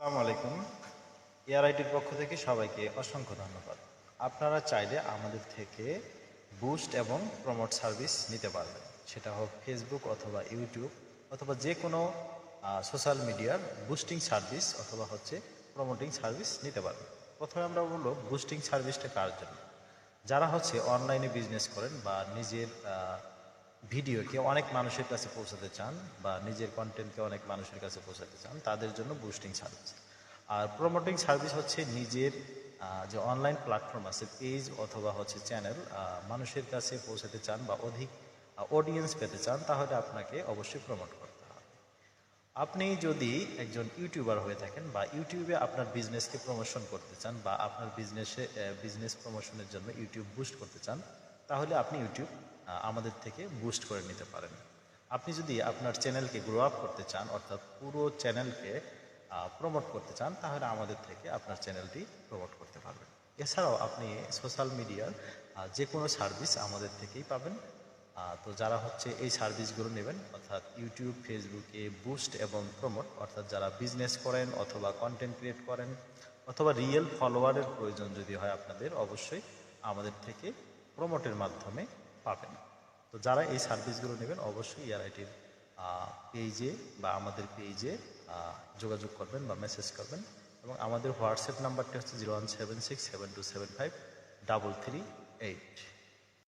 আসসালামু আলাইকুম। এআরআইটির পক্ষ থেকে সবাইকে অসংখ্য ধন্যবাদ। আপনারা চাইলে আমাদের থেকে বুস্ট এবং প্রমোট সার্ভিস নিতে পারবেন, সেটা হোক ফেসবুক অথবা ইউটিউব অথবা যে কোনো সোশ্যাল মিডিয়ার বুস্টিং সার্ভিস অথবা প্রমোটিং সার্ভিস নিতে পারবেন। প্রথমে আমরা বলবো বুস্টিং সার্ভিসটা কার জন্য। যারা অনলাইনে বিজনেস করেন বা নিজের ভিডিওকে অনেক মানুষের কাছে পৌঁছাতে চান বা নিজের কন্টেন্টকে অনেক মানুষের কাছে পৌঁছাতে চান, তাদের জন্য বুস্টিং সার্ভিস। আর প্রমোটিং সার্ভিস নিজের যে অনলাইন প্ল্যাটফর্ম আছে, পেজ অথবা চ্যানেল, মানুষের কাছে পৌঁছাতে চান বা অধিক অডিয়েন্স পেতে চান, তাহলে আপনাকে অবশ্যই প্রমোট করতে হবে। আপনি যদি একজন ইউটিউবার হয়ে থাকেন বা ইউটিউবে আপনার বিজনেসকে প্রমোশন করতে চান বা আপনার বিজনেস প্রমোশনের জন্য ইউটিউব বুস্ট করতে চান, তাহলে আপনি ইউটিউব আমাদের থেকে বুস্ট করে নিতে পারেন। আপনি যদি আপনার চ্যানেলকে গ্রো আপ করতে চান, অর্থাৎ পুরো চ্যানেলকে প্রমোট করতে চান, তাহলে আমাদের থেকে আপনার চ্যানেলটি প্রমোট করতে পারবেন। এছাড়াও আপনি সোশ্যাল মিডিয়ার যে কোনো সার্ভিস আমাদের থেকেই পাবেন। তো যারা এই সার্ভিসগুলো নেবেন, অর্থাৎ ইউটিউব, ফেসবুকে বুস্ট এবং প্রমোট, অর্থাৎ যারা বিজনেস করেন অথবা কন্টেন্ট ক্রিয়েট করেন অথবা রিয়েল ফলোয়ারের প্রয়োজন যদি হয় আপনাদের, অবশ্যই আমাদের থেকে প্রমোটের মাধ্যমে পাবেন। তো যারা এই সার্ভিসগুলো নেবেন, অবশ্যই এআরআইটির পেজে বা আমাদের পেজে যোগাযোগ করবেন বা মেসেজ করবেন। এবং আমাদের হোয়াটসঅ্যাপ নাম্বারটি 017672753338।